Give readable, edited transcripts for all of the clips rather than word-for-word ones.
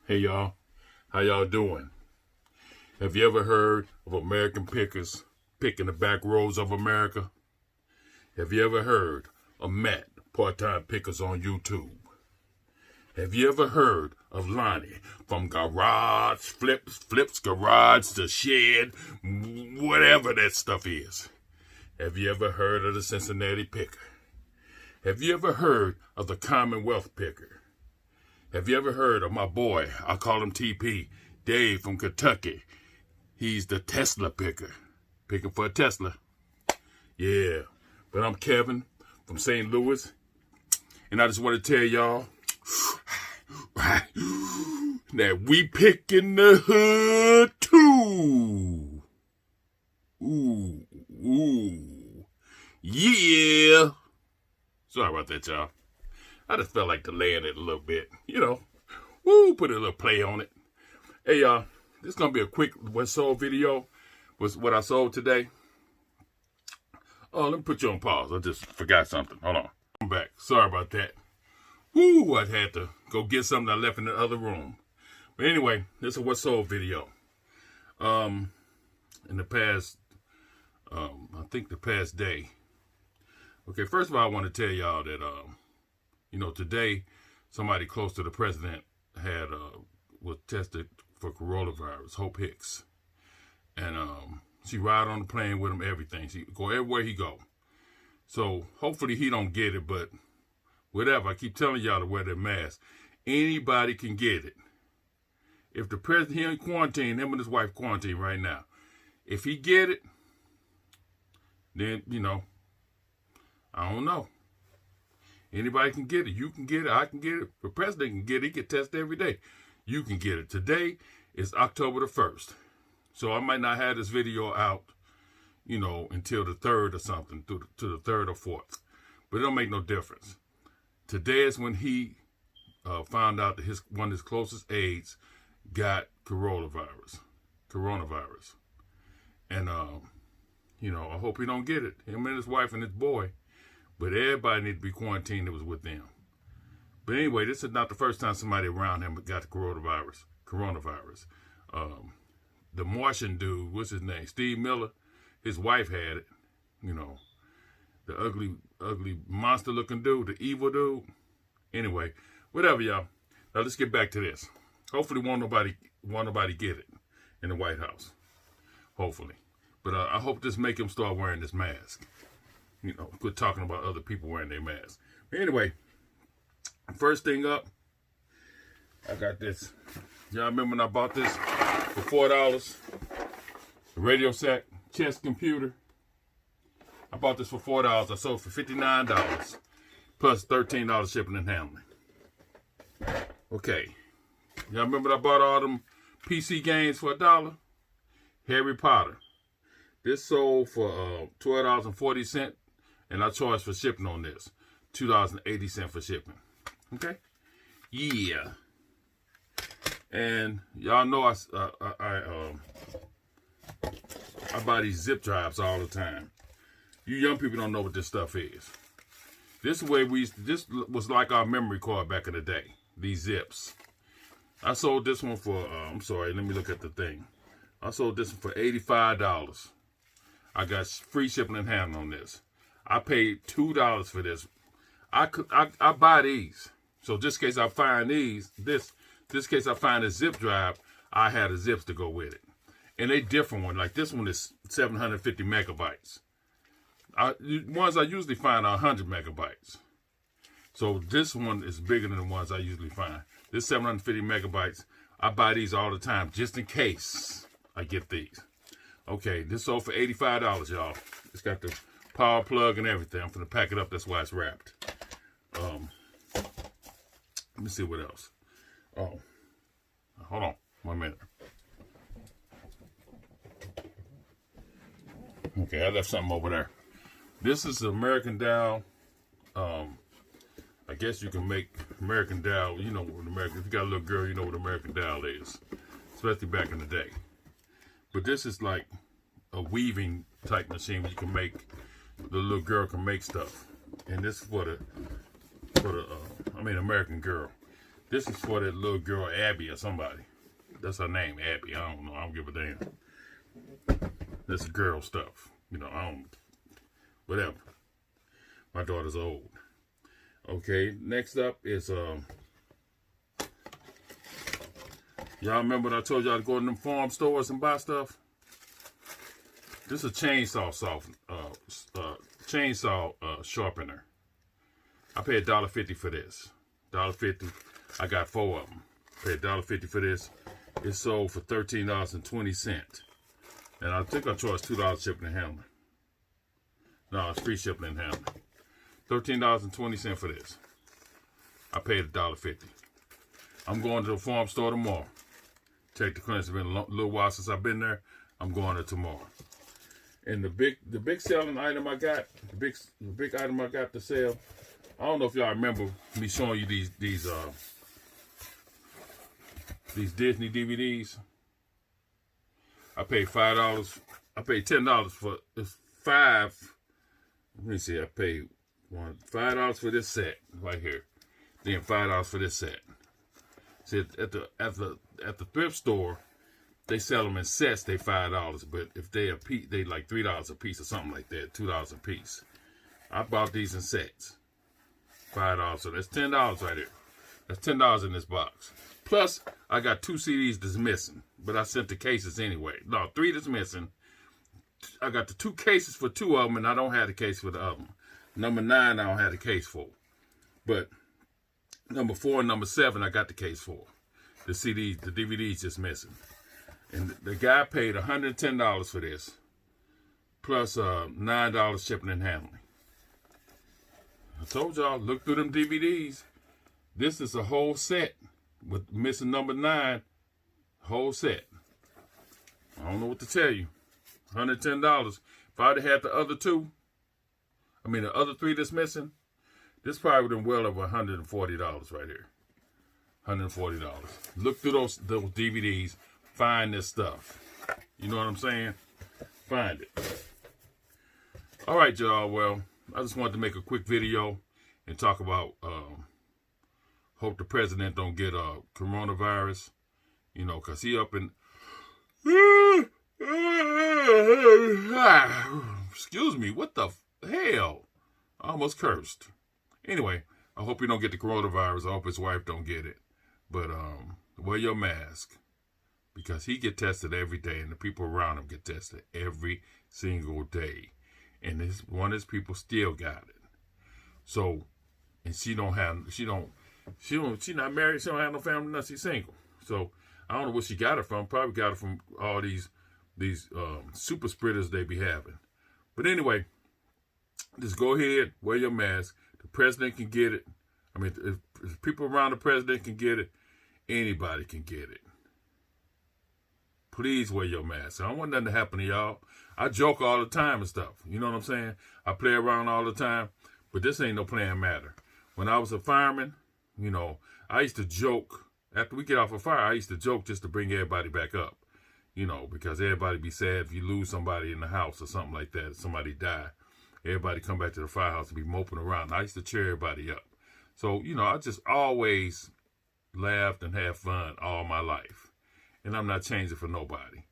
Hey y'all, how y'all doing? Have you ever heard of American pickers picking the back roads of America? Have you ever heard of Matt, part-time pickers on YouTube? Have you ever heard of Lonnie from garage, flips garage to shed, whatever that stuff is? Have you ever heard of the Cincinnati picker? Have you ever heard of the Commonwealth picker? Have you ever heard of my boy, I call him TP, Dave from Kentucky? He's the Tesla picker. Picking for a Tesla. Yeah. But I'm Kevin from St. Louis. And I just want to tell y'all that we pick in the hood too. Ooh. Yeah. Sorry about that, y'all. I just felt like delaying it a little bit, put a little play on it. Hey, y'all, this is going to be a quick what sold video, was what I sold today. Oh, let me put you on pause. I just forgot something. Hold on. I'm back. Sorry about that. I had to go get something I left in the other room. But anyway, this is a what sold video. In the past, I think the past day. Okay, first of all, I want to tell y'all that, today, somebody close to the president was tested for coronavirus, Hope Hicks. And she ride on the plane with him, everything. She go everywhere he go. So hopefully he don't get it, but whatever. I keep telling y'all to wear their mask. Anybody can get it. If the president, he in quarantine, him and his wife quarantine right now. If he get it, then, I don't know. Anybody can get it. You can get it. I can get it. The president can get it. He get tested every day. You can get it. Today is October the 1st. So I might not have this video out, until the 3rd or something, to the 3rd or 4th. But it don't make no difference. Today is when he found out that one of his closest aides got coronavirus. And, I hope he don't get it. Him and his wife and his boy. But everybody need to be quarantined that was with them. But anyway, this is not the first time somebody around him got the coronavirus. The Martian dude, what's his name? Steve Miller, his wife had it. The ugly monster-looking dude, the evil dude. Anyway, whatever, y'all. Now let's get back to this. Hopefully won't nobody get it in the White House. Hopefully. But I hope this make him start wearing this mask. Quit talking about other people wearing their masks. But anyway, first thing up, I got this. Y'all remember when I bought this for $4? The Radio Shack chess computer. I bought this for $4. I sold it for $59 plus $13 shipping and handling. Okay. Y'all remember I bought all them PC games for $1? Harry Potter. This sold for $12.40. And I charged for shipping on this, $2.80 for shipping. Okay? Yeah. And y'all know I buy these zip drives all the time. You young people don't know what this stuff is. This was like our memory card back in the day. These zips. I sold this one for, let me look at the thing. I sold this one for $85. I got free shipping and handling on this. I paid $2 for this. I buy these. So just in case I find this case I find a zip drive, I had a zips to go with it. And they different one. Like this one is 750 megabytes. Ones I usually find are 100 megabytes. So this one is bigger than the ones I usually find. This 750 megabytes, I buy these all the time just in case I get these. Okay, this sold for $85, y'all. It's got the power plug and everything. I'm gonna pack it up. That's why it's wrapped. Let me see what else. Oh, hold on 1 minute. Okay, I left something over there. This is the American Dowel. I guess you can make American Dowel. You know what American. If you got a little girl, you know what American Dowel is, especially back in the day. But this is like a weaving type machine where you can make. The little girl can make stuff, and this is for the American Girl. This is for that little girl, Abby, or somebody. That's her name, Abby. I don't know. I don't give a damn. This is girl stuff. You know, I don't... Whatever. My daughter's old. Okay, next up is... Y'all remember when I told y'all to go to them farm stores and buy stuff? This is a chainsaw sharpener. I paid $1.50 for this. $1.50. I got 4 of them. Paid $1.50 for this. It sold for $13.20. And I think I charged $2 shipping and handling. No, it's free shipping and handling. $13.20 for this. I paid $1.50. I'm going to the farm store tomorrow. Take the clearance. It's been a little while since I've been there. I'm going there tomorrow. And the big selling item I got, the big item I got to sell. I don't know if y'all remember me showing you these Disney DVDs. I paid $5. I paid $10 for 5. Let me see. I paid $5 for this set right here. Then $5 for this set. See, at the thrift store, they sell them in sets. They $5, but if they a piece, they like $3 a piece or something like that. $2 a piece. I bought these in sets. $5, so that's $10 right here. That's $10 in this box. Plus, I got 2 CDs that's missing, but I sent the cases anyway. No, 3 that's missing. I got the 2 cases for 2 of them, and I don't have the case for the other one. Number 9, I don't have the case for, but number 4 and number 7, I got the case for. The CDs, the DVDs just missing. And the guy paid $110 for this, plus $9 shipping and handling. I told y'all, look through them DVDs. This is a whole set with missing number 9. Whole set. I don't know what to tell you. $110. If I'd have had the other 2, the other 3 that's missing, this probably would have been well over $140 right here. $140. Look through those DVDs. Find this stuff. You know what I'm saying? Find it. All right, y'all. Well, I just wanted to make a quick video and talk about hope the president don't get coronavirus. You know, because he up in... Excuse me. What the hell? I almost cursed. Anyway, I hope he don't get the coronavirus. I hope his wife don't get it. But wear your mask. Because he get tested every day, and the people around him get tested every single day. And one of his people still got it. So, and she not married, she don't have no family, nothing, she's single. So, I don't know where she got it from. Probably got it from all these super spreaders they be having. But anyway, just go ahead, wear your mask. The president can get it. If people around the president can get it, anybody can get it. Please wear your mask. I don't want nothing to happen to y'all. I joke all the time and stuff. You know what I'm saying? I play around all the time. But this ain't no playing matter. When I was a fireman, you know, I used to joke. After we get off a fire, I used to joke just to bring everybody back up. You know, because everybody be sad if you lose somebody in the house or something like that. If somebody die. Everybody come back to the firehouse and be moping around. I used to cheer everybody up. So, you know, I just always laughed and had fun all my life. And I'm not changing for nobody,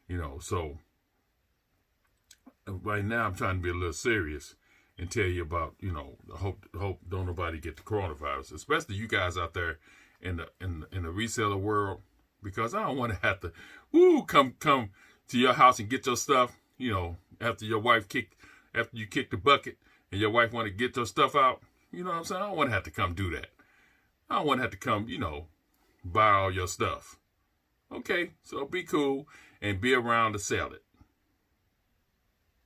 you know. So right now I'm trying to be a little serious and tell you about, you know, hope don't nobody get the coronavirus, especially you guys out there in the reseller world, because I don't want to have to come to your house and get your stuff, you know, after you kick the bucket and your wife want to get your stuff out. You know what I'm saying? I don't want to have to come do that. I don't want to have to come, you know, buy all your stuff. Okay, so be cool and be around to sell it.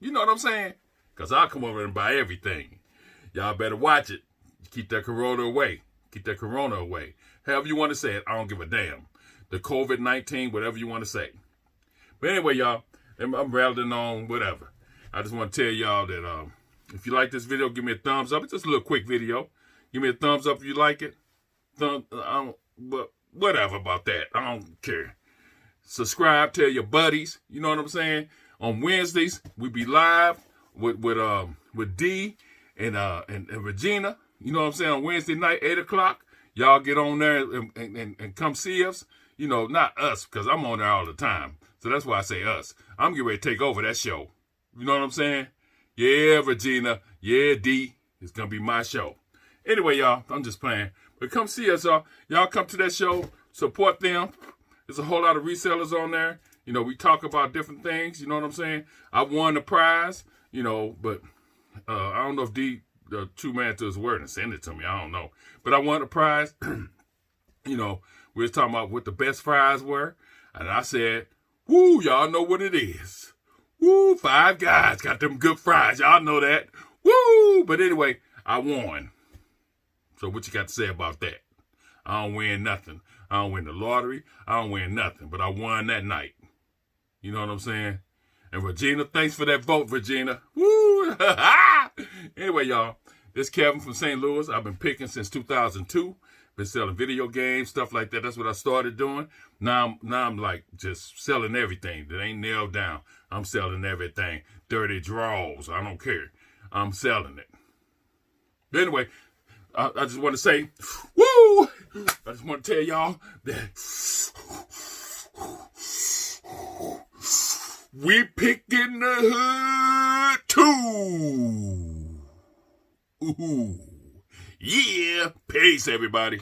You know what I'm saying? Because I'll come over and buy everything. Y'all better watch it. Keep that corona away. Keep that corona away. However you want to say it, I don't give a damn. The COVID-19, whatever you want to say. But anyway, y'all, I'm rattling on, whatever. I just want to tell y'all that if you like this video, give me a thumbs up. It's just a little quick video. Give me a thumbs up if you like it. Whatever about that. I don't care. Subscribe, tell your buddies. You know what I'm saying? On Wednesdays, we be live with D and Regina. You know what I'm saying? On Wednesday night, 8 o'clock. y'all get on there and come see us. You know, not us, because I'm on there all the time. So that's why I say us. I'm getting ready to take over that show. You know what I'm saying? Yeah, Regina. Yeah, D. It's going to be my show. Anyway, y'all, I'm just playing. But come see us, y'all. Y'all come to that show. Support them. There's a whole lot of resellers on there. You know, we talk about different things. You know what I'm saying? I won the prize, you know, but I don't know if D, the true man to his word, and send it to me. I don't know. But I won the prize. You know, we was talking about what the best fries were. And I said, woo, y'all know what it is. Woo, Five Guys got them good fries. Y'all know that. Woo! But anyway, I won. So what you got to say about that? I don't win nothing. I don't win the lottery. I don't win nothing. But I won that night. You know what I'm saying? And Regina, thanks for that vote, Regina. Woo! Anyway, y'all, this is Kevin from St. Louis. I've been picking since 2002. Been selling video games, stuff like that. That's what I started doing. Now I'm like just selling everything that ain't nailed down. I'm selling everything. Dirty draws. I don't care. I'm selling it. But anyway, I just want to say, woo! I just want to tell y'all that we pickin' the hood too. Ooh. Yeah. Peace, everybody.